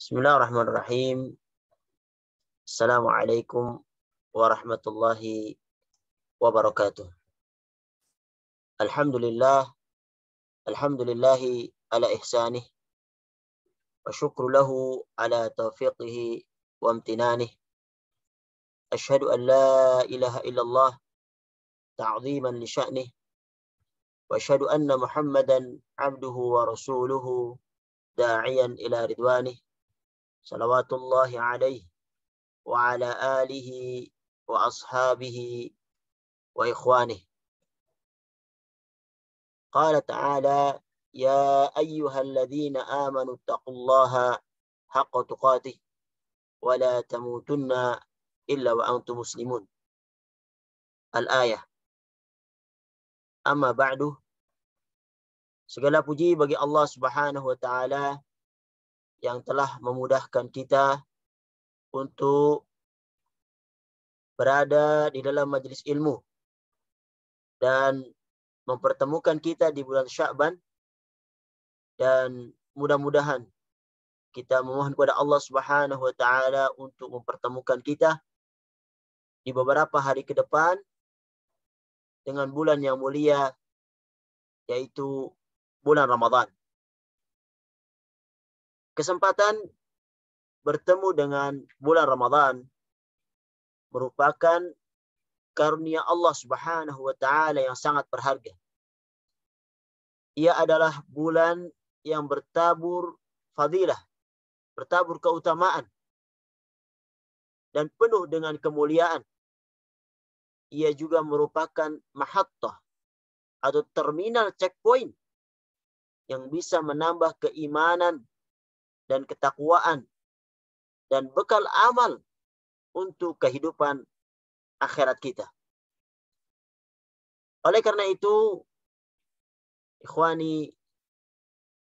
Bismillahirrahmanirrahim. Assalamualaikum warahmatullahi wabarakatuh. Alhamdulillah, alhamdulillahi ala ihsanih, wa syukru lahu ala taufiqihi wa amtinanih. Ashhadu an la ilaha illallah ta'ziman li sya'nih, wa ashhadu anna Muhammadan abduhu wa rasuluhu da'iyan ila ridwanih. Salawatullahi alaihi wa ala alihi wa ashabihi wa ikhwanih. Qala ta'ala ya ayyuhalladzina amanu taqullaha haqqa tuqatih wa la tamutunna illa wa antum muslimun. Al-ayah. Amma ba'du. Segala puji bagi Allah Subhanahu wa taala yang telah memudahkan kita untuk berada di dalam majelis ilmu dan mempertemukan kita di bulan Sya'ban, dan mudah-mudahan kita memohon kepada Allah Subhanahu wa taala untuk mempertemukan kita di beberapa hari ke depan dengan bulan yang mulia, yaitu bulan Ramadan. Kesempatan bertemu dengan bulan Ramadan merupakan karunia Allah Subhanahu wa taala yang sangat berharga. Ia adalah bulan yang bertabur fadilah, bertabur keutamaan, dan penuh dengan kemuliaan. Ia juga merupakan mahattah atau terminal checkpoint yang bisa menambah keimanan dan ketakwaan dan bekal amal untuk kehidupan akhirat kita. Oleh karena itu, ikhwani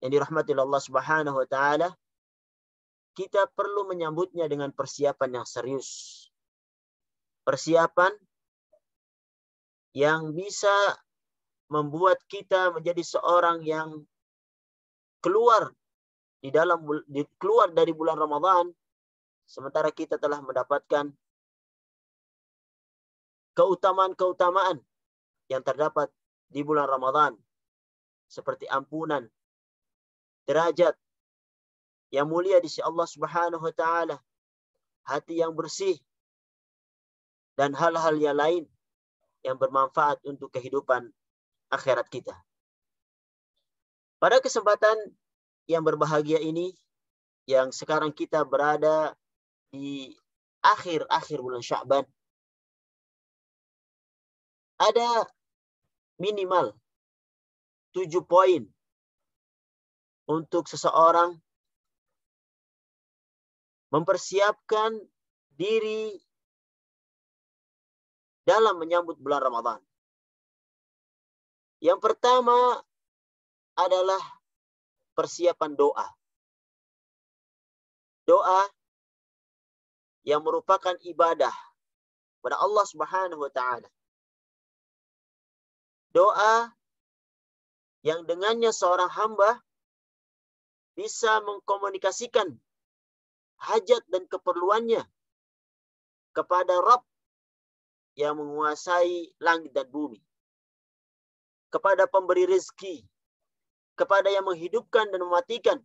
yang dirahmati Allah Subhanahu wa taala, kita perlu menyambutnya dengan persiapan yang serius. Persiapan yang bisa membuat kita menjadi seorang yang keluar dari bulan Ramadan sementara kita telah mendapatkan keutamaan-keutamaan yang terdapat di bulan Ramadan, seperti ampunan, derajat yang mulia di sisi Allah Subhanahu wa taala, hati yang bersih, dan hal-hal yang lain yang bermanfaat untuk kehidupan akhirat kita. Pada kesempatan yang berbahagia ini, yang sekarang kita berada di akhir bulan Sya'ban, ada minimal 7 poin untuk seseorang mempersiapkan diri dalam menyambut bulan Ramadan. Yang pertama adalah persiapan doa. Doa yang merupakan ibadah kepada Allah Subhanahu wa taala. Doa yang dengannya seorang hamba bisa mengkomunikasikan hajat dan keperluannya kepada Rabb yang menguasai langit dan bumi, kepada pemberi rezeki, kepada yang menghidupkan dan mematikan,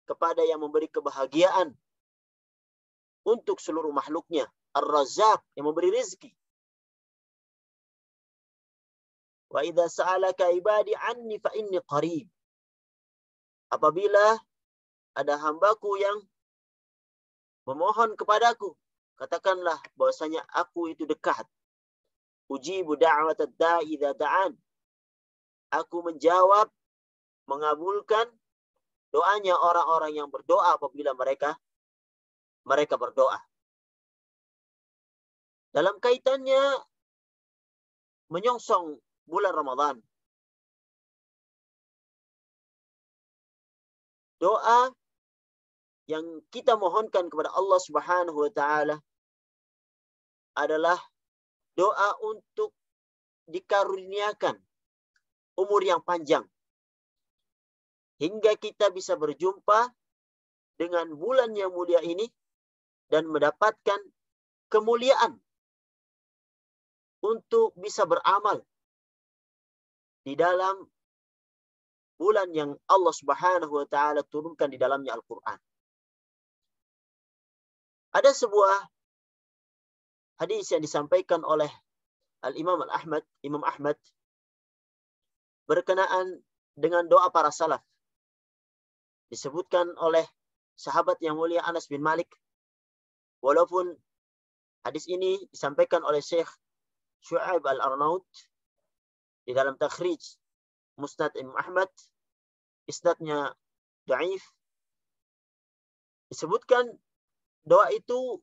kepada yang memberi kebahagiaan untuk seluruh makhluknya, Ar-Razzaq yang memberi rezeki. Wa idza sa'alaka ibadi anni fa inni qarib. Apabila ada hambaku yang memohon kepadaku, katakanlah bahwasanya aku itu dekat. Ujibu da'watad da'i idza da'an. Aku menjawab, mengabulkan doanya orang-orang yang berdoa apabila mereka berdoa. Dalam kaitannya menyongsong bulan Ramadan, doa yang kita mohonkan kepada Allah Subhanahu wa taala adalah doa untuk dikaruniakan umur yang panjang hingga kita bisa berjumpa dengan bulan yang mulia ini dan mendapatkan kemuliaan untuk bisa beramal di dalam bulan yang Allah Subhanahu wa taala turunkan di dalamnya Al-Qur'an. Ada sebuah hadis yang disampaikan oleh Imam Ahmad berkenaan dengan doa para salaf. Disebutkan oleh sahabat yang mulia Anas bin Malik. Walaupun hadis ini disampaikan oleh Syekh Syu'aib Al-Arnaut di dalam takhrij Musnad Imam Ahmad, isnadnya dhaif. Disebutkan doa itu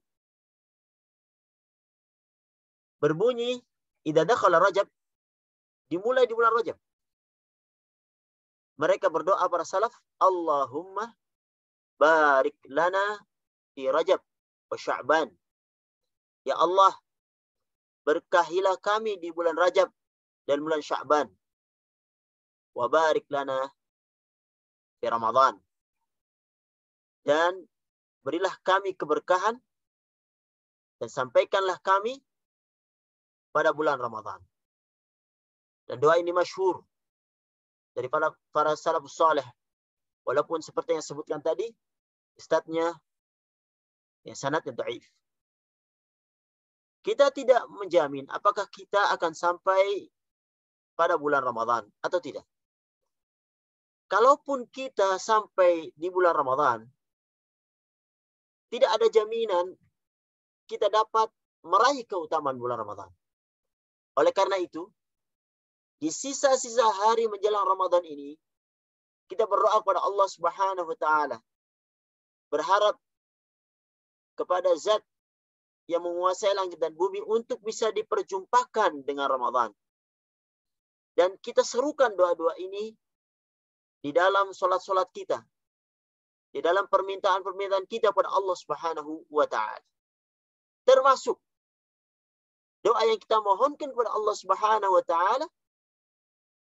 berbunyi idza dakhala Rajab, dimulai di bulan Rajab. Mereka berdoa para salaf, Allahumma barik lana fi Rajab wa Sya'ban. Ya Allah, berkahilah kami di bulan Rajab dan bulan Sya'ban. Wa barik lana fi Ramadan. Dan berilah kami keberkahan dan sampaikanlah kami pada bulan Ramadan. Dan doa ini masyhur dari para salafus saleh. Walaupun seperti yang disebutkan tadi, isnadnya yang sanadnya dhaif. Kita tidak menjamin apakah kita akan sampai pada bulan Ramadan atau tidak. Kalaupun kita sampai di bulan Ramadan, tidak ada jaminan kita dapat meraih keutamaan bulan Ramadan. Oleh karena itu, di sisa-sisa hari menjelang Ramadan ini, kita berdoa kepada Allah Subhanahu wa taala. Berharap kepada Zat yang menguasai langit dan bumi untuk bisa diperjumpakan dengan Ramadan. Dan kita serukan doa-doa ini di dalam solat-solat kita. Di dalam permintaan-permintaan kita kepada Allah Subhanahu wa taala. Termasuk doa yang kita mohonkan kepada Allah Subhanahu wa taala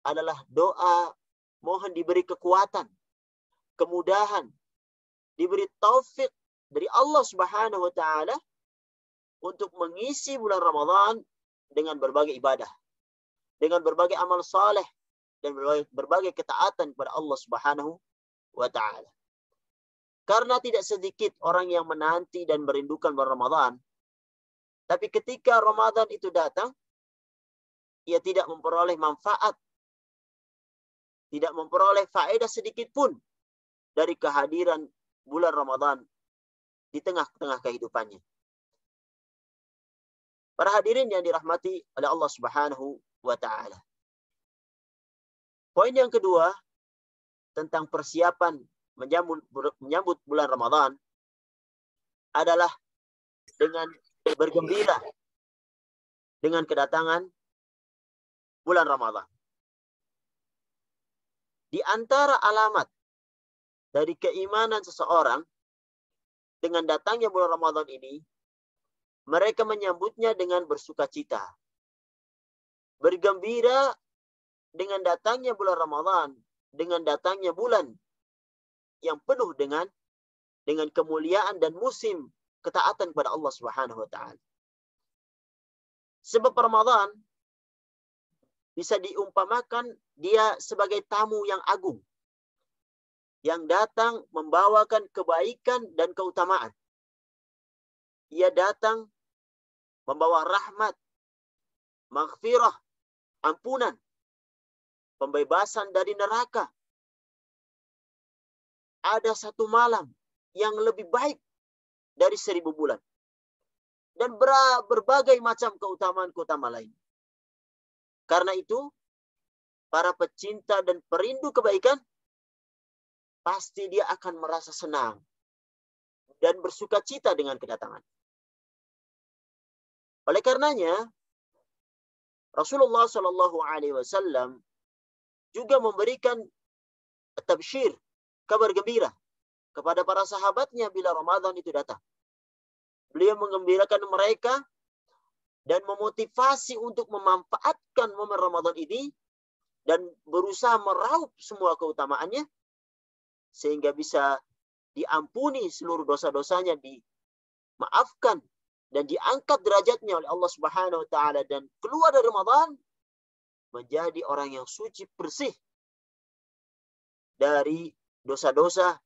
adalah doa mohon diberi kekuatan, kemudahan, diberi taufik dari Allah Subhanahu wa taala untuk mengisi bulan Ramadan dengan berbagai ibadah, dengan berbagai amal saleh dan berbagai ketaatan kepada Allah Subhanahu wa taala. Karena tidak sedikit orang yang menanti dan merindukan bulan Ramadan, tapi ketika Ramadan itu datang, ia tidak memperoleh manfaat, tidak memperoleh faedah sedikit pun dari kehadiran bulan Ramadan di tengah-tengah kehidupannya. Para hadirin yang dirahmati oleh Allah Subhanahu wa taala. Poin yang kedua tentang persiapan menyambut bulan Ramadan adalah dengan bergembira dengan kedatangan bulan Ramadan. Di antara alamat dari keimanan seseorang dengan datangnya bulan Ramadan ini, mereka menyambutnya dengan bersukacita. Bergembira dengan datangnya bulan Ramadan, dengan datangnya bulan yang penuh dengan kemuliaan dan musim ketaatan kepada Allah Subhanahu wa taala. Sebab Ramadan bisa diumpamakan dia sebagai tamu yang agung yang datang membawakan kebaikan dan keutamaan. Ia datang membawa rahmat, maghfirah, ampunan, pembebasan dari neraka. Ada satu malam yang lebih baik dari 1000 bulan. Dan berbagai macam keutamaan-keutamaan lain. Karena itu, para pecinta dan perindu kebaikan, pasti dia akan merasa senang dan bersuka cita dengan kedatangan. Oleh karenanya, Rasulullah Shallallahu Alaihi Wasallam juga memberikan tabsyir, kabar gembira kepada para sahabatnya bila Ramadan itu datang. Beliau menggembirakan mereka dan memotivasi untuk memanfaatkan momen Ramadan ini dan berusaha meraup semua keutamaannya sehingga bisa diampuni seluruh dosa-dosanya, dimaafkan dan diangkat derajatnya oleh Allah Subhanahu wa taala, dan keluar dari Ramadan menjadi orang yang suci, bersih dari dosa-dosa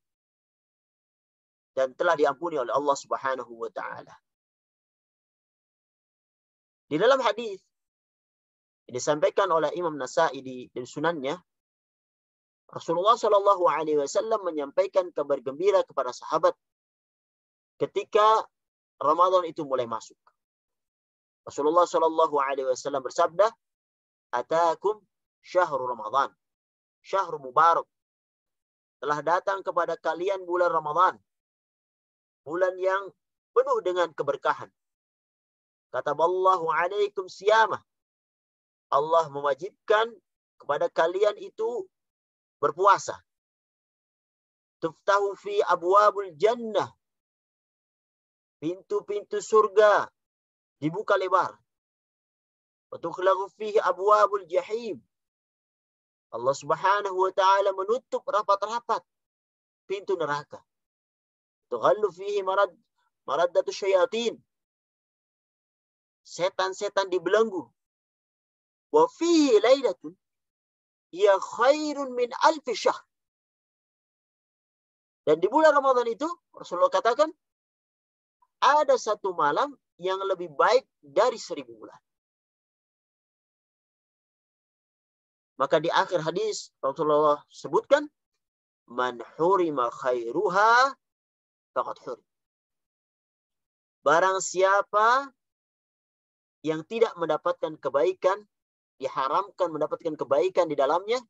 dan telah diampuni oleh Allah Subhanahu wa taala. Di dalam hadis yang disampaikan oleh Imam Nasa'i di sunannya, Rasulullah Shallallahu Alaihi Wasallam menyampaikan kabar gembira kepada sahabat ketika Ramadan itu mulai masuk. Rasulullah Shallallahu Alaihi Wasallam bersabda, "Atakum syahrul Ramadan, syahrul mubarak." Telah datang kepada kalian bulan Ramadan, bulan yang penuh dengan keberkahan. Kataballahu alaikum siyamah. Allah mewajibkan kepada kalian itu berpuasa. Tuftahu fi abwabul jannah. Pintu-pintu surga dibuka lebar. Wa tukhlaqu fihi abwabul jahim. Allah Subhanahu wa taala menutup rapat-rapat pintu neraka. Tughallu fihi maraddatu syayatin. Setan-setan dibelenggu. Wa fihi lailatun ya khairun min alfi syahr. Dan di bulan Ramadan itu Rasulullah katakan ada satu malam yang lebih baik dari 1000 bulan. Maka di akhir hadis Rasulullah sebutkan, man hurima khairuha faqad hurim. Barang siapa yang tidak mendapatkan kebaikan, diharamkan mendapatkan kebaikan di dalamnya,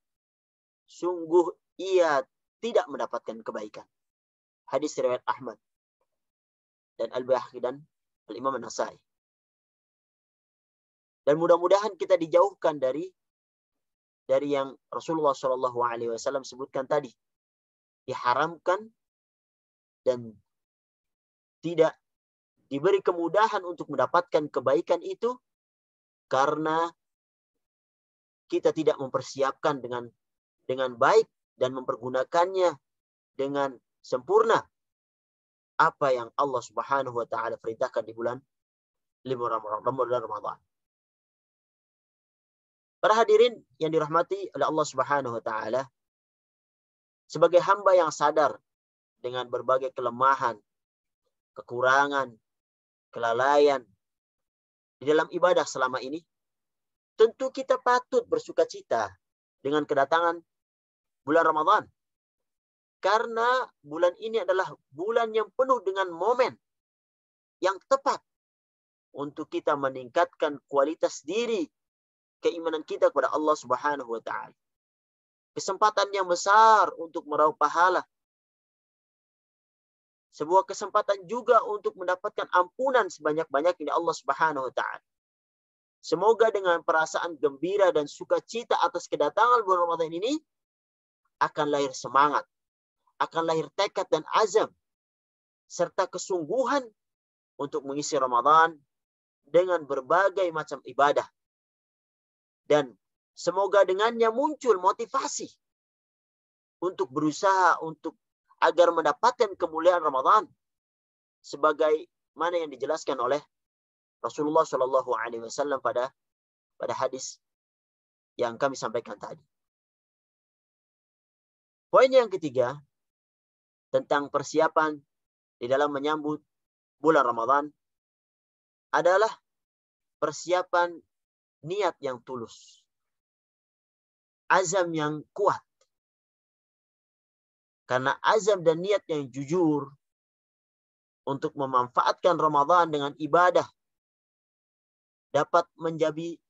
sungguh ia tidak mendapatkan kebaikan. Hadis riwayat Ahmad dan Al-Baihaqi dan Al-Imam An-Nasa'i. Dan mudah-mudahan kita dijauhkan dari yang Rasulullah Shallallahu Alaihi Wasallam sebutkan tadi, diharamkan dan tidak diberi kemudahan untuk mendapatkan kebaikan itu karena kita tidak mempersiapkan dengan baik dan mempergunakannya dengan sempurna apa yang Allah Subhanahu wa taala perintahkan di bulan Ramadan. Para hadirin yang dirahmati oleh Allah Subhanahu wa taala, sebagai hamba yang sadar dengan berbagai kelemahan, kekurangan, kelalaian di dalam ibadah selama ini, tentu kita patut bersukacita dengan kedatangan bulan Ramadan. Karena bulan ini adalah bulan yang penuh dengan momen yang tepat untuk kita meningkatkan kualitas diri, keimanan kita kepada Allah Subhanahu wa taala. Kesempatan yang besar untuk meraup pahala. Sebuah kesempatan juga untuk mendapatkan ampunan sebanyak-banyaknya dari Allah Subhanahu wa taala. Semoga dengan perasaan gembira dan sukacita atas kedatangan bulan Ramadan ini akan lahir semangat, akan lahir tekad dan azam serta kesungguhan untuk mengisi Ramadan dengan berbagai macam ibadah. Dan semoga dengannya muncul motivasi untuk berusaha agar mendapatkan kemuliaan Ramadan sebagai mana yang dijelaskan oleh Rasulullah Shallallahu Alaihi Wasallam pada hadis yang kami sampaikan tadi. Poin yang ketiga tentang persiapan di dalam menyambut bulan Ramadan adalah persiapan niat yang tulus, azam yang kuat. Karena azam dan niat yang jujur untuk memanfaatkan Ramadan dengan ibadah dapat menjadi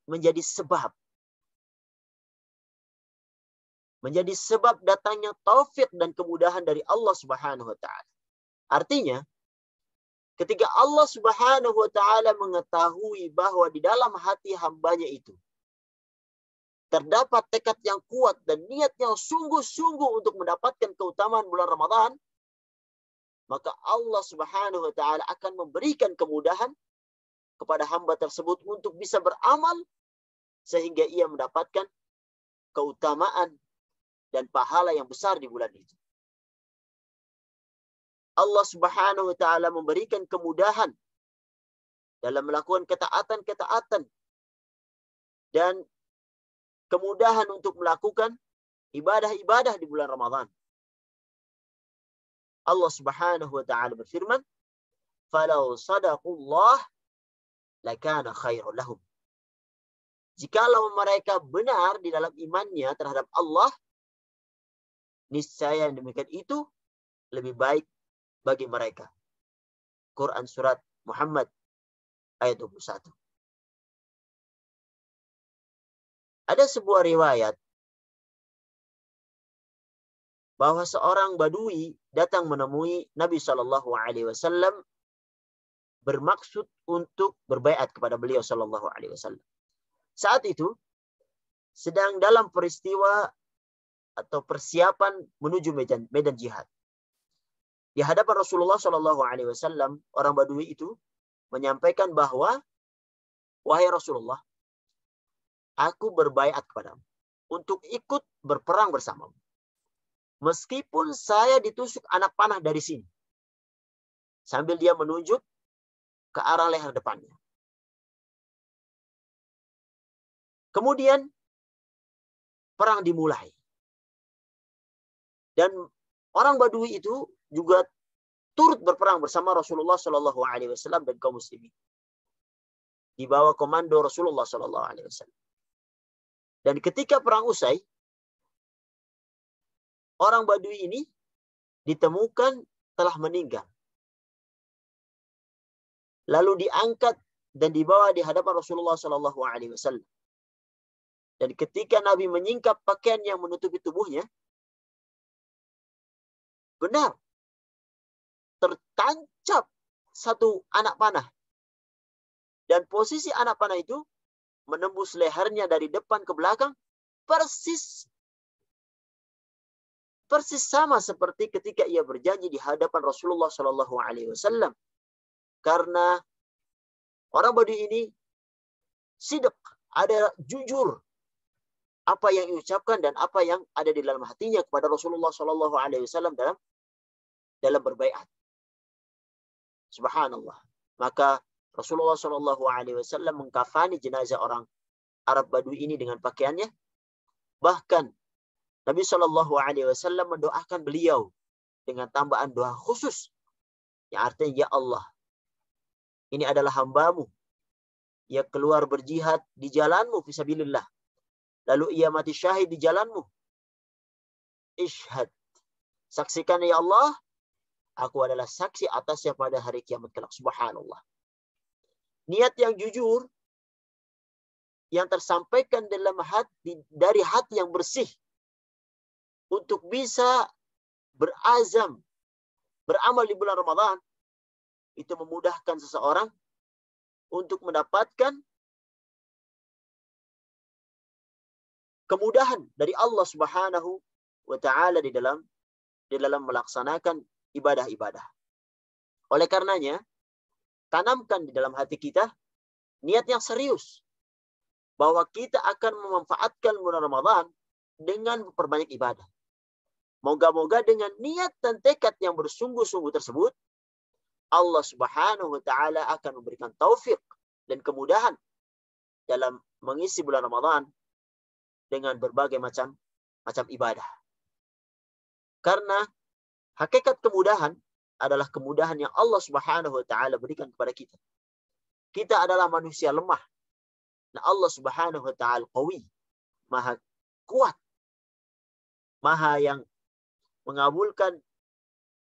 sebab datangnya taufik dan kemudahan dari Allah Subhanahu wa taala. Artinya, ketika Allah Subhanahu wa taala mengetahui bahwa di dalam hati hambanya itu terdapat tekad yang kuat dan niat yang sungguh-sungguh untuk mendapatkan keutamaan bulan Ramadan, maka Allah Subhanahu wa taala akan memberikan kemudahan kepada hamba tersebut untuk bisa beramal sehingga ia mendapatkan keutamaan dan pahala yang besar di bulan itu. Allah Subhanahu wa taala memberikan kemudahan dalam melakukan ketaatan-ketaatan dan kemudahan untuk melakukan ibadah-ibadah di bulan Ramadan. Allah Subhanahu wa taala berfirman, "Falau sadaqullah lakana khairan lahum." Jikalau mereka benar di dalam imannya terhadap Allah, niscaya yang demikian itu lebih baik bagi mereka. Quran surat Muhammad ayat 21. Ada sebuah riwayat bahwa seorang badui datang menemui Nabi Shallallahu Alaihi Wasallam bermaksud untuk berbaiat kepada beliau Shallallahu Alaihi Wasallam. Saat itu sedang dalam peristiwa atau persiapan menuju medan jihad. Di hadapan Rasulullah Shallallahu Alaihi Wasallam, orang badui itu menyampaikan bahwa, wahai Rasulullah, aku berbaiat kepadamu untuk ikut berperang bersamamu. Meskipun saya ditusuk anak panah dari sini. Sambil dia menunjuk ke arah leher depannya. Kemudian perang dimulai. Dan orang Badui itu juga turut berperang bersama Rasulullah Shallallahu Alaihi Wasallam dan kaum muslimin. Di bawah komando Rasulullah Shallallahu Alaihi Wasallam. Dan ketika perang usai, orang Badui ini ditemukan telah meninggal. Lalu diangkat dan dibawa di hadapan Rasulullah Shallallahu Alaihi Wasallam. Dan ketika Nabi menyingkap pakaian yang menutupi tubuhnya, benar tertancap satu anak panah. Dan posisi anak panah itu menembus lehernya dari depan ke belakang, persis sama seperti ketika ia berjanji di hadapan Rasulullah Shallallahu Alaihi Wasallam. Karena orang Badui ini sidq, ada jujur apa yang diucapkan dan apa yang ada di dalam hatinya kepada Rasulullah Shallallahu Alaihi Wasallam dalam berbaiat. Subhanallah. Maka Rasulullah Shallallahu Alaihi Wasallam mengkafani jenazah orang Arab Badui ini dengan pakaiannya. Bahkan Nabi Shallallahu Alaihi Wasallam mendoakan beliau dengan tambahan doa khusus, yang artinya, ya Allah, ini adalah hambamu. Ia keluar berjihad di jalanmu fisabilillah. Lalu ia mati syahid di jalanmu. Ishhad. Saksikan ya Allah, aku adalah saksi atasnya pada hari kiamat kelak. Subhanallah. Niat yang jujur yang tersampaikan dalam hati, dari hati yang bersih, untuk bisa berazam, beramal di bulan Ramadan, itu memudahkan seseorang untuk mendapatkan kemudahan dari Allah Subhanahu wa taala di dalam melaksanakan ibadah-ibadah. Oleh karenanya, tanamkan di dalam hati kita niat yang serius bahwa kita akan memanfaatkan bulan Ramadan dengan memperbanyak ibadah. Moga-moga dengan niat dan tekad yang bersungguh-sungguh tersebut, Allah Subhanahu wa taala akan memberikan taufik dan kemudahan dalam mengisi bulan Ramadan dengan berbagai macam ibadah. Karena hakikat kemudahan adalah kemudahan yang Allah Subhanahu wa taala berikan kepada kita. Kita adalah manusia lemah. Nah, Allah Subhanahu wa taala qawi, maha kuat, maha yang mengabulkan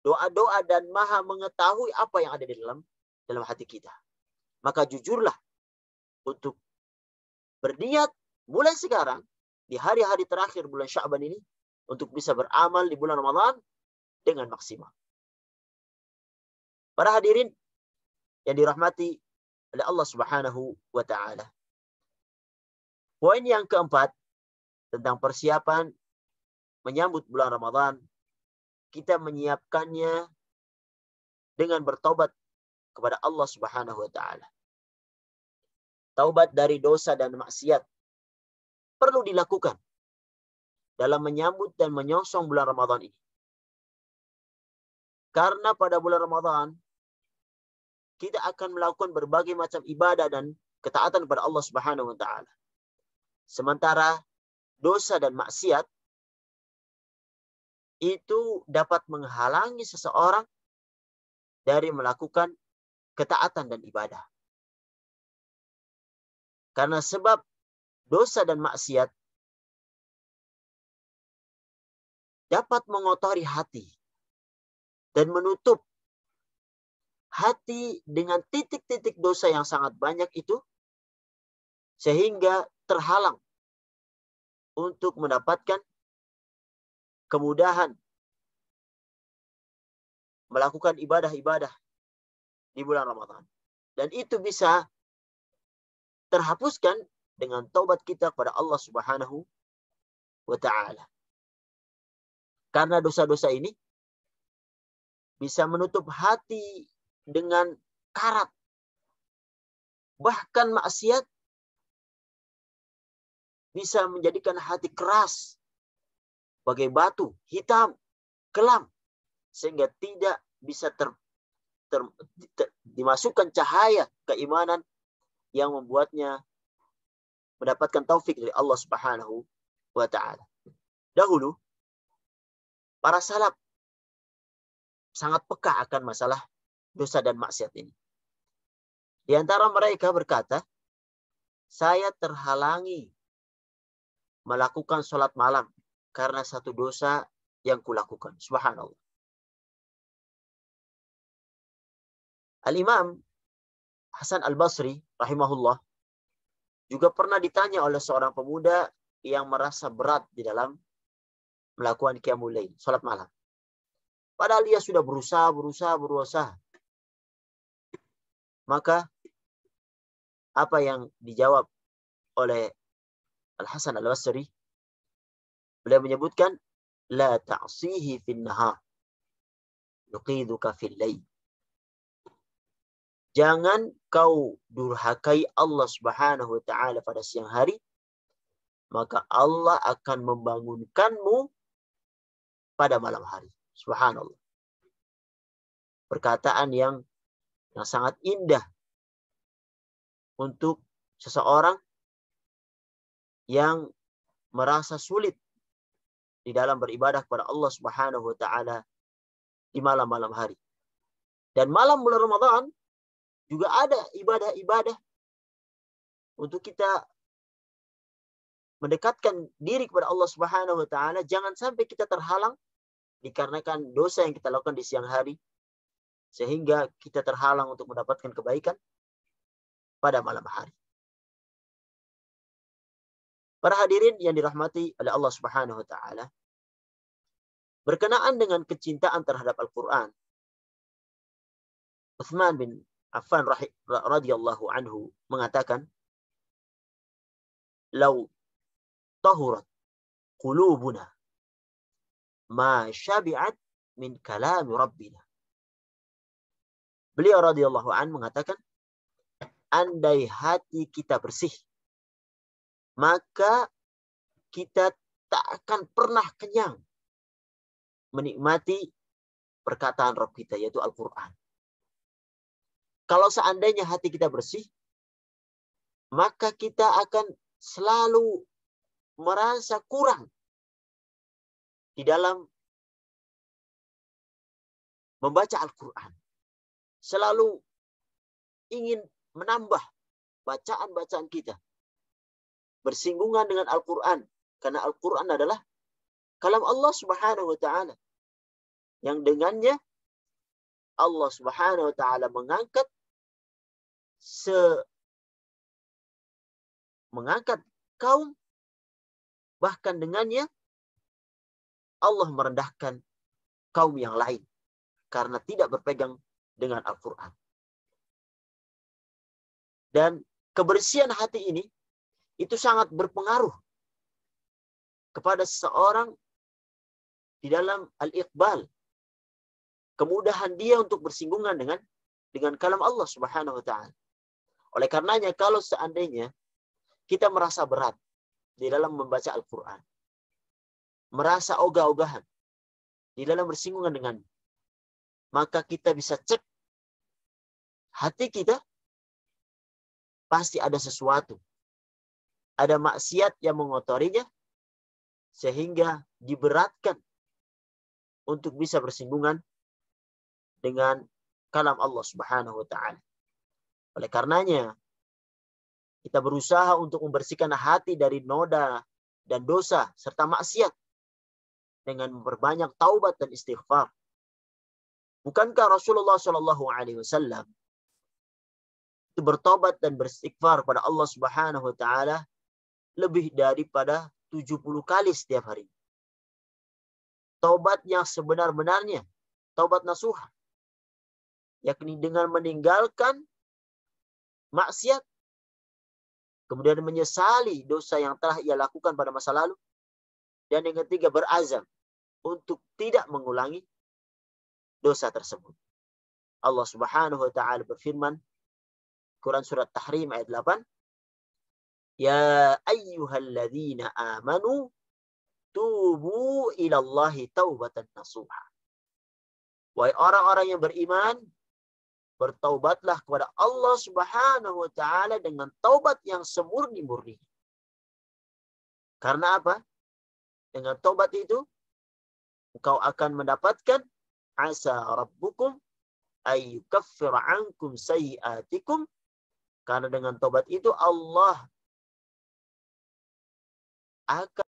doa-doa dan maha mengetahui apa yang ada di dalam hati kita. Maka jujurlah untuk berniat mulai sekarang di hari-hari terakhir bulan Sya'ban ini untuk bisa beramal di bulan Ramadan dengan maksimal. Para hadirin yang dirahmati oleh Allah Subhanahu wa taala. Poin yang keempat tentang persiapan menyambut bulan Ramadan, kita menyiapkannya dengan bertobat kepada Allah Subhanahu wa taala. Taubat dari dosa dan maksiat perlu dilakukan dalam menyambut dan menyongsong bulan Ramadan ini. Karena pada bulan Ramadan kita akan melakukan berbagai macam ibadah dan ketaatan kepada Allah Subhanahu wa taala. Sementara dosa dan maksiat itu dapat menghalangi seseorang dari melakukan ketaatan dan ibadah. Karena sebab dosa dan maksiat dapat mengotori hati dan menutup hati dengan titik-titik dosa yang sangat banyak itu, sehingga terhalang untuk mendapatkan kemudahan melakukan ibadah-ibadah di bulan Ramadan. Dan itu bisa terhapuskan dengan taubat kita kepada Allah Subhanahu wa taala. Karena dosa-dosa ini bisa menutup hati dengan karat. Bahkan maksiat bisa menjadikan hati keras bagai batu, hitam, kelam, sehingga tidak bisa dimasukkan cahaya keimanan yang membuatnya mendapatkan taufik dari Allah Subhanahu wa taala. Dahulu para salaf sangat peka akan masalah dosa dan maksiat ini. Di antara mereka berkata, saya terhalangi melakukan sholat malam karena satu dosa yang kulakukan. Subhanallah. Al-Imam Hasan Al-Basri rahimahullah juga pernah ditanya oleh seorang pemuda yang merasa berat di dalam melakukan qiyamul lail, sholat malam. Padahal dia sudah berusaha. Maka apa yang dijawab oleh Al-Hasan Al-Basri, beliau menyebutkan, la ta'sihi fin nahar, yuqiduka fil lail. Jangan kau durhakai Allah Subhanahu wa taala pada siang hari, maka Allah akan membangunkanmu pada malam hari. Subhanallah. Perkataan yang sangat indah untuk seseorang yang merasa sulit di dalam beribadah kepada Allah Subhanahu wa taala di malam-malam hari. Dan malam bulan Ramadan juga ada ibadah-ibadah untuk kita mendekatkan diri kepada Allah Subhanahu wa taala. Jangan sampai kita terhalang dikarenakan dosa yang kita lakukan di siang hari, sehingga kita terhalang untuk mendapatkan kebaikan pada malam hari. Para hadirin yang dirahmati oleh Allah Subhanahu wa taala, berkenaan dengan kecintaan terhadap Al-Quran, Utsman bin Affan radhiyallahu anhu mengatakan, "Lau tahurat qulubuna ma syabi'at min kalami rabbina." Beliau radhiyallahu anhu mengatakan, andai hati kita bersih, maka kita tak akan pernah kenyang menikmati perkataan Rabb kita, yaitu Al-Quran. Kalau seandainya hati kita bersih, maka kita akan selalu merasa kurang di dalam membaca Al-Quran. Selalu ingin menambah bacaan-bacaan kita bersinggungan dengan Al-Quran. Karena Al-Quran adalah kalam Allah Subhanahu wa ta'ala, yang dengannya Allah Subhanahu wa ta'ala mengangkat kaum, bahkan dengannya Allah merendahkan kaum yang lain karena tidak berpegang dengan Al-Quran. Dan kebersihan hati ini itu sangat berpengaruh kepada seseorang di dalam al-iqbal, kemudahan dia untuk bersinggungan dengan kalam Allah Subhanahu wa ta'ala. Oleh karenanya, kalau seandainya kita merasa berat di dalam membaca Al-Quran, merasa ogah-ogahan di dalam bersinggungan dengan, maka kita bisa cek hati kita, pasti ada sesuatu. Ada maksiat yang mengotorinya, sehingga diberatkan untuk bisa bersinggungan dengan kalam Allah Subhanahu wa ta'ala. Oleh karenanya, kita berusaha untuk membersihkan hati dari noda dan dosa serta maksiat dengan memperbanyak taubat dan istighfar. Bukankah Rasulullah Shallallahu Alaihi Wasallam itu bertobat dan beristighfar pada Allah Subhanahu wa ta'ala lebih daripada 70 kali setiap hari? Taubat yang sebenar-benarnya, taubat nasuha, yakni dengan meninggalkan maksiat, kemudian menyesali dosa yang telah ia lakukan pada masa lalu, dan yang ketiga berazam untuk tidak mengulangi dosa tersebut. Allah Subhanahu wa ta'ala berfirman, Quran surat Tahrim ayat 8, Ya ayyuhalladzina amanu tubu ilallahi taubatan nasuha. Wahai orang-orang yang beriman, bertaubatlah kepada Allah Subhanahu wa ta'ala dengan taubat yang semurni-murni. Karena apa? Dengan taubat itu, engkau akan mendapatkan asa rabbukum ayyukaffir ankum sayyiatikum. Karena dengan taubat itu Allah akan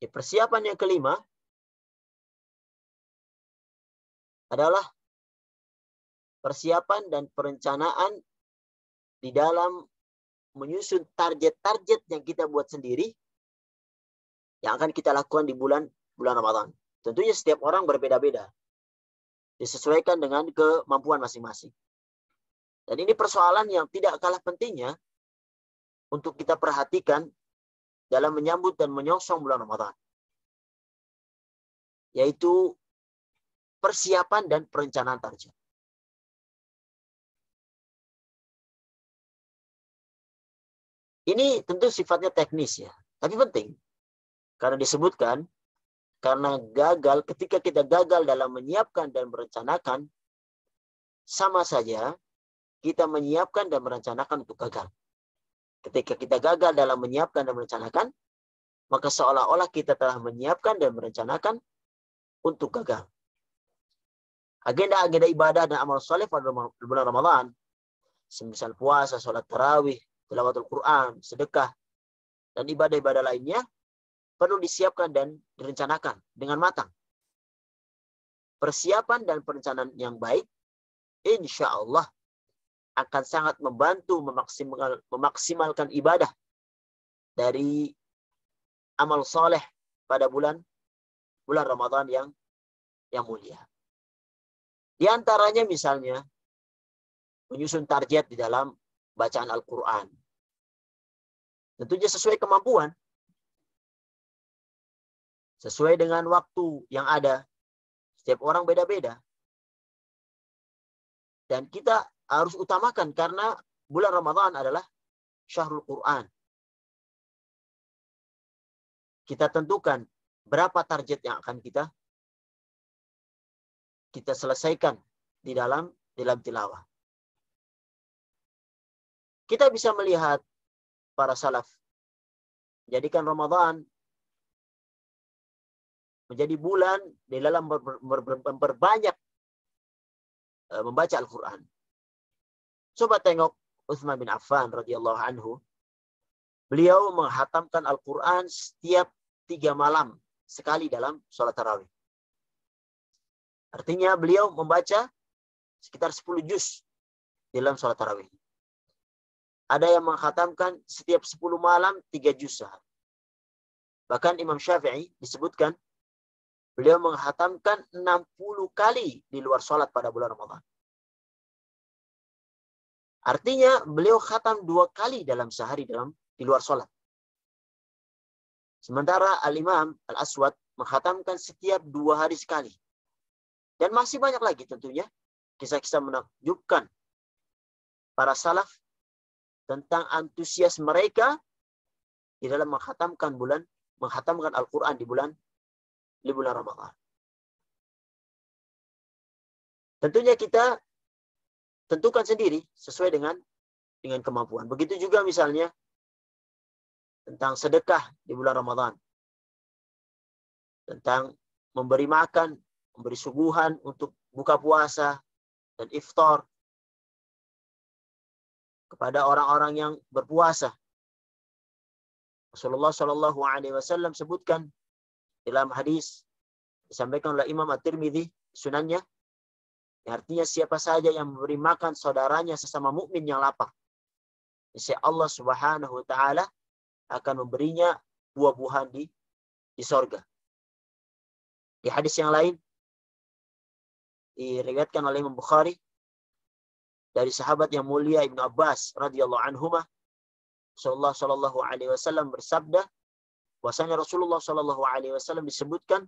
persiapan yang kelima adalah persiapan dan perencanaan di dalam menyusun target-target yang kita buat sendiri yang akan kita lakukan di bulan Ramadan. Tentunya setiap orang berbeda-beda, disesuaikan dengan kemampuan masing-masing. Dan ini persoalan yang tidak kalah pentingnya untuk kita perhatikan dalam menyambut dan menyongsong bulan Ramadan, yaitu persiapan dan perencanaan target. Ini tentu sifatnya teknis ya, tapi penting. Karena disebutkan, karena ketika kita gagal dalam menyiapkan dan merencanakan, sama saja kita menyiapkan dan merencanakan untuk gagal. Ketika kita gagal dalam menyiapkan dan merencanakan, maka seolah-olah kita telah menyiapkan dan merencanakan untuk gagal. Agenda-agenda ibadah dan amal soleh pada bulan Ramadan, semisal puasa, sholat tarawih, tilawatul Quran, sedekah, dan ibadah-ibadah lainnya, perlu disiapkan dan direncanakan dengan matang. Persiapan dan perencanaan yang baik, insya Allah, akan sangat membantu memaksimalkan ibadah dari amal soleh pada bulan Ramadan yang mulia. Di antaranya misalnya menyusun target di dalam bacaan Al-Quran. Tentunya sesuai kemampuan, sesuai dengan waktu yang ada. Setiap orang beda-beda. Dan kita harus utamakan karena bulan Ramadan adalah Syahrul Quran. Kita tentukan berapa target yang akan kita selesaikan di dalam tilawah. Kita bisa melihat para salaf jadikan Ramadan menjadi bulan di dalam memperbanyak membaca Al-Quran. Coba tengok Utsman bin Affan radhiyallahu anhu. Beliau menghatamkan Al-Quran setiap 3 malam sekali dalam sholat tarawih. Artinya beliau membaca sekitar 10 juz dalam sholat tarawih. Ada yang menghatamkan setiap 10 malam 3 juz sehari. Bahkan Imam Syafi'i disebutkan beliau menghatamkan 60 kali di luar sholat pada bulan Ramadan. Artinya beliau khatam 2 kali dalam sehari di luar sholat. Sementara Al-Imam Al-Aswad menghatamkan setiap 2 hari sekali. Dan masih banyak lagi tentunya kisah-kisah menakjubkan para salaf tentang antusias mereka di dalam menghatamkan Al-Quran di bulan Ramadan. Tentunya kita tentukan sendiri sesuai dengan kemampuan. Begitu juga misalnya tentang sedekah di bulan Ramadan. Tentang memberi makan, memberi suguhan untuk buka puasa dan iftar kepada orang-orang yang berpuasa. Rasulullah Shallallahu Alaihi Wasallam sebutkan dalam hadis disampaikan oleh Imam At-Tirmidzi sunannya, artinya siapa saja yang memberi makan saudaranya sesama mukmin yang lapar, niscaya Allah Subhanahu Wa Taala akan memberinya buah-buahan di sorga. Di hadis yang lain diriwayatkan oleh Imam Bukhari dari sahabat yang mulia Ibnu Abbas radhiyallahu anhuma, Rasulullah Shallallahu Alaihi Wasallam bersabda, bahwasanya Rasulullah Shallallahu Alaihi Wasallam disebutkan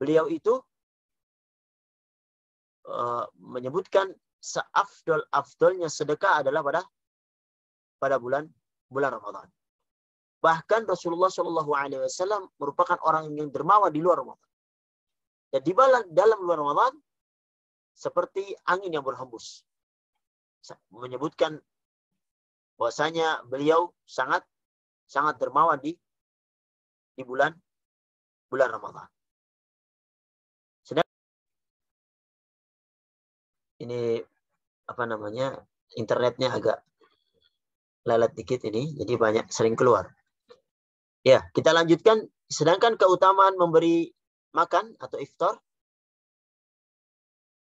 beliau itu menyebutkan seafdol-afdolnya sedekah adalah pada bulan Ramadan. Bahkan Rasulullah Shallallahu Alaihi Wasallam merupakan orang yang dermawan di luar Ramadan. Dan di dalam luar Ramadan seperti angin yang berhembus. Menyebutkan bahwasanya beliau sangat dermawan di bulan Ramadan. Ini internetnya agak lelet dikit ini, jadi sering keluar. Ya, kita lanjutkan. Sedangkan keutamaan memberi makan atau iftar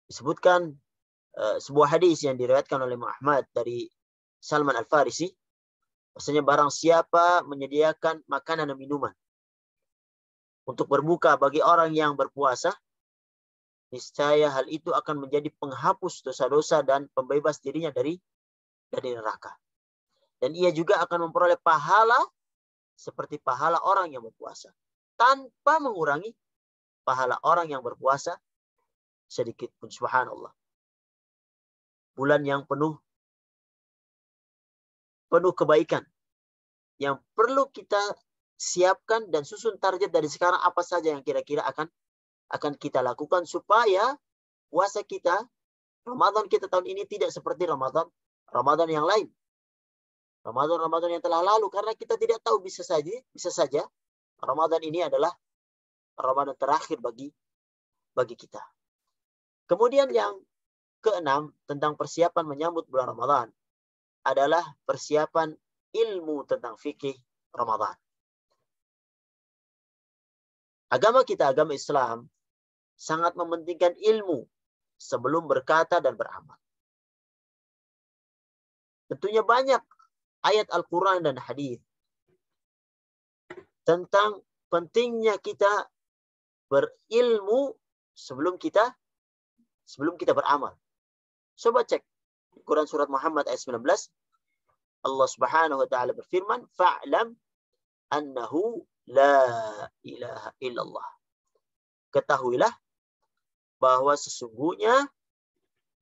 disebutkan sebuah hadis yang diriwayatkan oleh Muhammad dari Salman Al-Farisi, maksudnya barang siapa menyediakan makanan dan minuman untuk berbuka bagi orang yang berpuasa, niscaya hal itu akan menjadi penghapus dosa-dosa dan pembebas dirinya dari neraka. Dan ia juga akan memperoleh pahala seperti pahala orang yang berpuasa, tanpa mengurangi pahala orang yang berpuasa sedikit pun. Subhanallah. Bulan yang penuh kebaikan yang perlu kita siapkan dan susun target dari sekarang apa saja yang kira-kira akan kita lakukan supaya puasa kita, Ramadan kita tahun ini tidak seperti Ramadan yang lain. Ramadan yang telah lalu, karena kita tidak tahu, bisa saja Ramadan ini adalah Ramadan terakhir bagi kita. Kemudian yang keenam tentang persiapan menyambut bulan Ramadan adalah persiapan ilmu tentang fikih Ramadan. Agama kita, agama Islam, sangat mementingkan ilmu sebelum berkata dan beramal. Tentunya banyak ayat Al-Quran dan hadis tentang pentingnya kita berilmu sebelum kita beramal. Coba cek Quran surat Muhammad ayat 19. Allah Subhanahu wa taala berfirman, "Fa'lam annahu la ilaha illallah." Ketahuilah bahwa sesungguhnya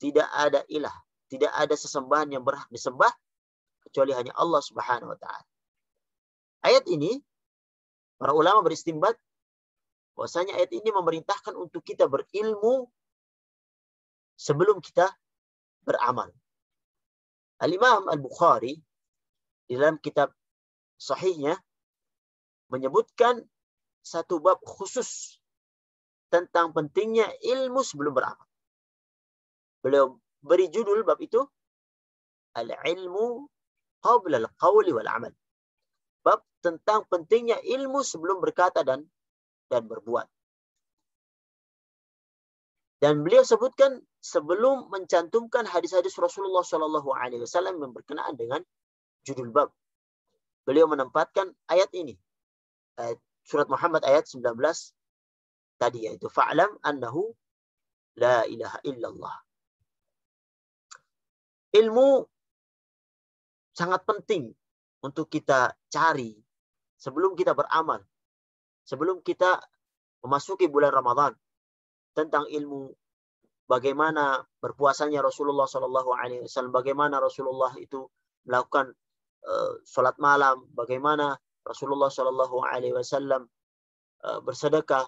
tidak ada ilah, tidak ada sesembahan yang berhak disembah kecuali hanya Allah Subhanahu wa taala. Ayat ini para ulama beristinbat bahwasanya ayat ini memerintahkan untuk kita berilmu sebelum kita beramal. Al-Imam Al-Bukhari di dalam kitab sahihnya menyebutkan satu bab khusus tentang pentingnya ilmu sebelum beramal. Beliau beri judul bab itu Al-Ilmu Qabla Al-Qawli Wal-Amal. Bab tentang pentingnya ilmu sebelum berkata dan berbuat. Dan beliau sebutkan sebelum mencantumkan hadis-hadis Rasulullah SAW yang berkenaan dengan judul bab. Beliau menempatkan ayat ini. Surat Muhammad ayat 19 tadi, yaitu fa'lam annahu la ilaha illallah. Ilmu sangat penting untuk kita cari sebelum kita beramal. Sebelum kita memasuki bulan Ramadan, tentang ilmu bagaimana berpuasanya Rasulullah SAW, bagaimana Rasulullah itu melakukan sholat malam, bagaimana Rasulullah SAW bersedekah,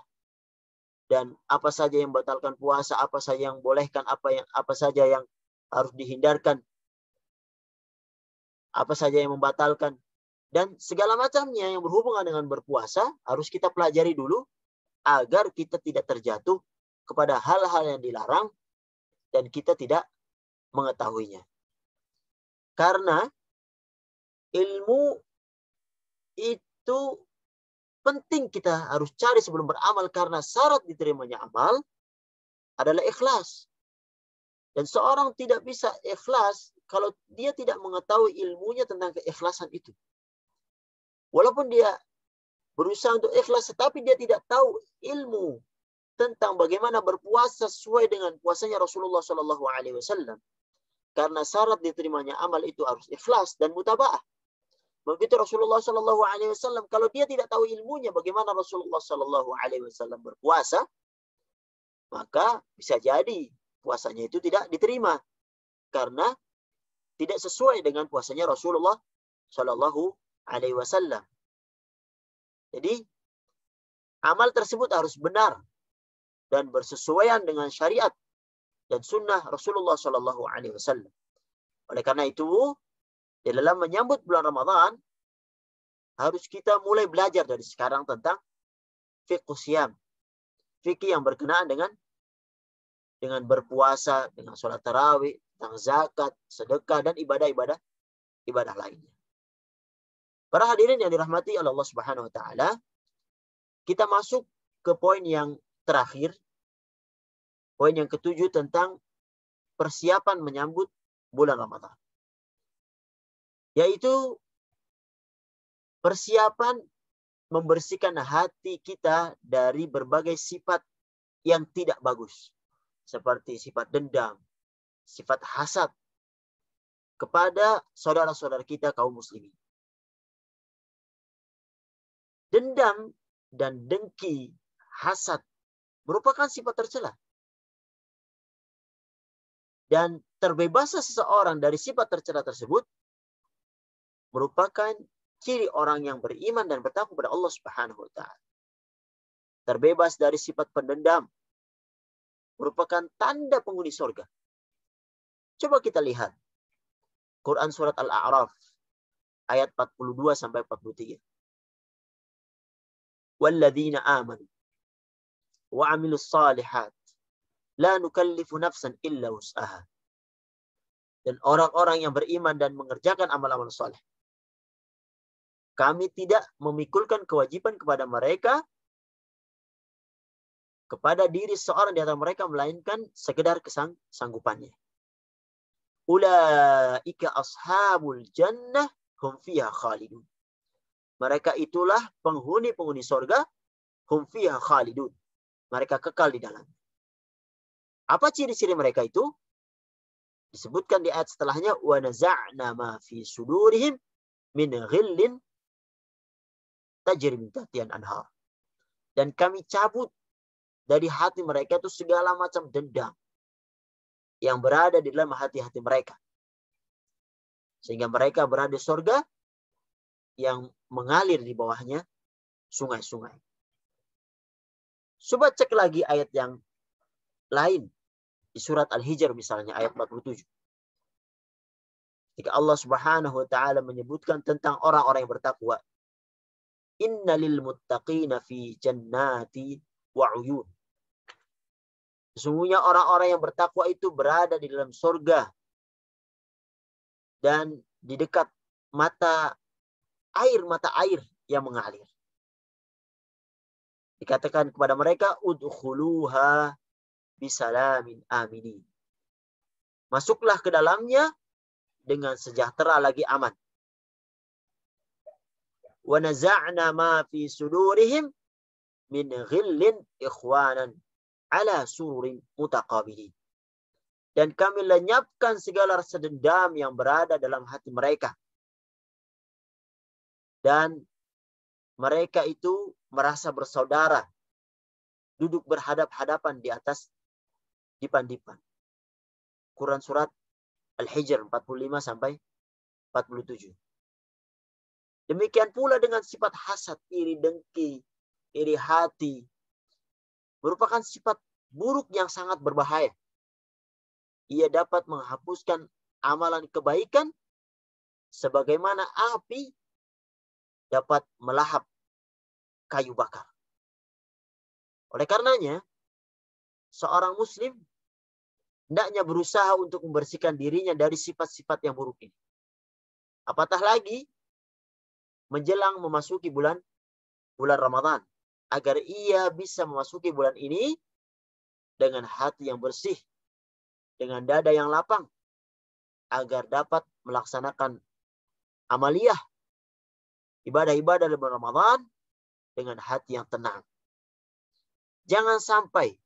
dan apa saja yang membatalkan puasa, apa saja yang bolehkan, apa saja yang harus dihindarkan, apa saja yang membatalkan, dan segala macamnya yang berhubungan dengan berpuasa harus kita pelajari dulu agar kita tidak terjatuh kepada hal-hal yang dilarang dan kita tidak mengetahuinya. Karena ilmu itu penting kita harus cari sebelum beramal, karena syarat diterimanya amal adalah ikhlas. Dan seorang tidak bisa ikhlas kalau dia tidak mengetahui ilmunya tentang keikhlasan itu. Walaupun dia berusaha untuk ikhlas, tetapi dia tidak tahu ilmu tentang bagaimana berpuasa sesuai dengan puasanya Rasulullah SAW. Karena syarat diterimanya amal itu harus ikhlas dan mutaba'ah. Begitu Rasulullah SAW, kalau dia tidak tahu ilmunya bagaimana Rasulullah SAW berpuasa, maka bisa jadi puasanya itu tidak diterima karena tidak sesuai dengan puasanya Rasulullah SAW. Jadi amal tersebut harus benar dan bersesuaian dengan syariat dan sunnah Rasulullah SAW. Oleh karena itu, di dalam menyambut bulan Ramadan, harus kita mulai belajar dari sekarang tentang fiqh siyam. Fikih yang berkenaan dengan berpuasa, dengan sholat tarawih, tentang zakat, sedekah, dan ibadah lainnya. Para hadirin yang dirahmati oleh Allah Subhanahu wa taala, kita masuk ke poin yang terakhir, poin yang ketujuh tentang persiapan menyambut bulan Ramadan. Yaitu persiapan membersihkan hati kita dari berbagai sifat yang tidak bagus. Seperti sifat dendam, sifat hasad kepada saudara-saudara kita kaum muslimin. Dendam dan dengki, hasad merupakan sifat tercela. Dan terbebasnya seseorang dari sifat tercela tersebut merupakan ciri orang yang beriman dan bertakwa kepada Allah Subhanahu wa taala. Terbebas dari sifat pendendam merupakan tanda penghuni surga. Coba kita lihat Quran surat Al-A'raf ayat 42 sampai 43. Walladzina amanu wa 'amilus shalihat la nukallifu nafsan illa wus'aha. Dan orang-orang yang beriman dan mengerjakan amal-amal saleh, kami tidak memikulkan kewajiban kepada mereka, kepada diri seorang di antara mereka, melainkan sekedar kesanggupannya. Ulaika ashabul jannah hum fiha khalidun. Mereka itulah penghuni surga, hum fiha khalidun. Mereka kekal di dalamnya. Apa ciri-ciri mereka itu? Disebutkan di ayat setelahnya, wa naza'na ma fi sudurihim min ghillin tajri min tahtihan anhar. Dan kami cabut dari hati mereka itu segala macam dendam. yang berada di dalam hati-hati mereka. Sehingga mereka berada di surga yang mengalir di bawahnya sungai-sungai. Coba cek lagi ayat yang lain. Di surat Al-Hijr misalnya ayat 47. Ketika Allah Subhanahu wa taala menyebutkan tentang orang-orang yang bertakwa, innalil muttaqina fi jannati wa uyun. Sesungguhnya orang-orang yang bertakwa itu berada di dalam surga dan di dekat mata air yang mengalir. Dikatakan kepada mereka, udkhuluha bisalamin aminin. Masuklah ke dalamnya dengan sejahtera lagi aman. Wa naza'na ma fi sudurihim min ghillin ikhwanan ala sururin mutaqabilin. Dan kami lenyapkan segala rasa dendam yang berada dalam hati mereka. Dan mereka itu merasa bersaudara, duduk berhadap-hadapan di atas dipan-dipan. Quran surat Al-Hijr 45 sampai 47. Demikian pula dengan sifat hasad, iri dengki, iri hati, merupakan sifat buruk yang sangat berbahaya. Ia dapat menghapuskan amalan kebaikan sebagaimana api dapat melahap kayu bakar. Oleh karenanya, seorang muslim hendaknya berusaha untuk membersihkan dirinya dari sifat-sifat yang buruk ini. Apatah lagi menjelang memasuki bulan Ramadan, agar ia bisa memasuki bulan ini dengan hati yang bersih, dengan dada yang lapang, agar dapat melaksanakan amaliyah, ibadah-ibadah di bulan Ramadan dengan hati yang tenang. Jangan sampai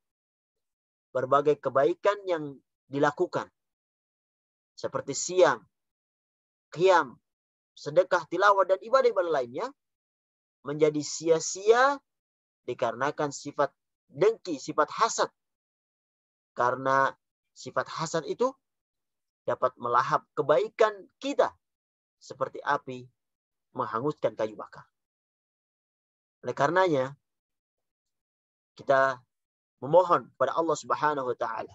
berbagai kebaikan yang dilakukan, seperti siam, qiyam, sedekah, tilawah, dan ibadah-ibadah lainnya, menjadi sia-sia dikarenakan sifat dengki, sifat hasad. Karena sifat hasad itu dapat melahap kebaikan kita seperti api menghanguskan kayu bakar. Oleh karenanya, kita memohon kepada Allah Subhanahu wa taala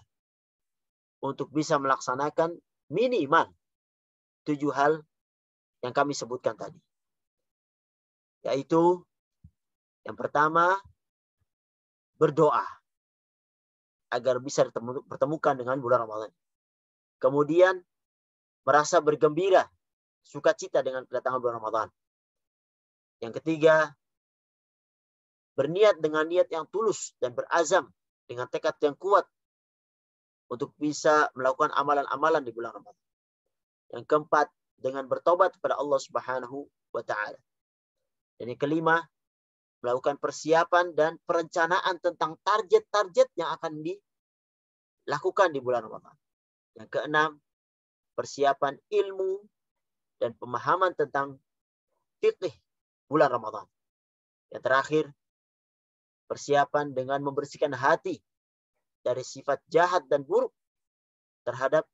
untuk bisa melaksanakan minimal 7 hal yang kami sebutkan tadi. Yaitu yang pertama, berdoa agar bisa dipertemukan dengan bulan Ramadan. Kemudian merasa bergembira, sukacita dengan kedatangan bulan Ramadan. Yang ketiga, berniat dengan niat yang tulus dan berazam dengan tekad yang kuat untuk bisa melakukan amalan-amalan di bulan Ramadan. Yang keempat, dengan bertobat kepada Allah Subhanahu wa taala. Dan yang kelima, melakukan persiapan dan perencanaan tentang target-target yang akan dilakukan di bulan Ramadan. Yang keenam, persiapan ilmu dan pemahaman tentang fikih bulan Ramadan. Yang terakhir, persiapan dengan membersihkan hati dari sifat jahat dan buruk terhadap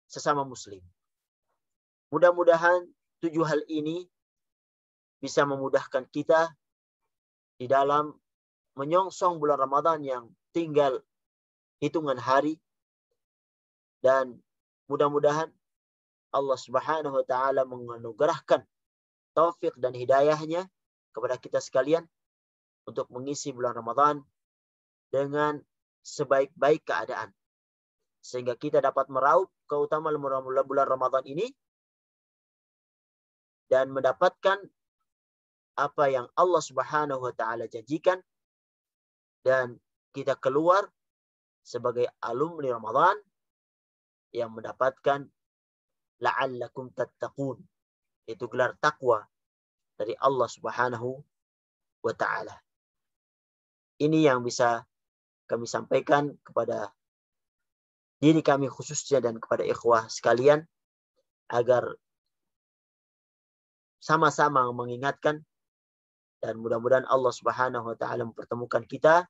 sesama muslim. Mudah-mudahan 7 hal ini bisa memudahkan kita di dalam menyongsong bulan Ramadan yang tinggal hitungan hari, dan mudah-mudahan Allah Subhanahu wa taala menganugerahkan taufik dan hidayahnya kepada kita sekalian untuk mengisi bulan Ramadan dengan sebaik-baik keadaan, sehingga kita dapat meraup keutamaan bulan Ramadan ini dan mendapatkan apa yang Allah Subhanahu wa taala janjikan, dan kita keluar sebagai alumni Ramadan yang mendapatkan la'allakum tattaqun, itu gelar takwa dari Allah Subhanahu wa taala. Ini yang bisa kami sampaikan kepada diri kami khususnya dan kepada ikhwah sekalian, agar sama-sama mengingatkan, dan mudah-mudahan Allah Subhanahu wa taala mempertemukan kita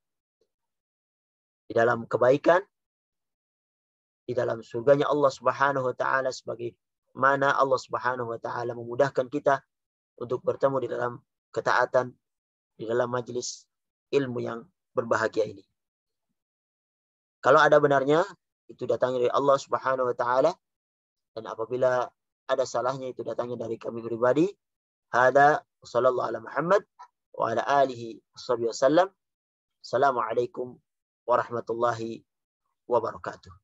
di dalam kebaikan di dalam surganya Allah Subhanahu wa taala, sebagaimana Allah Subhanahu wa taala memudahkan kita untuk bertemu di dalam ketaatan, di dalam majelis ilmu yang berbahagia ini. Kalau ada benarnya, itu datangnya dari Allah Subhanahu wa taala, dan apabila ada salahnya itu datangnya dari kami pribadi. Hada sallallahu ala Muhammad wa ala alihi wasallam. Assalamualaikum warahmatullahi wabarakatuh.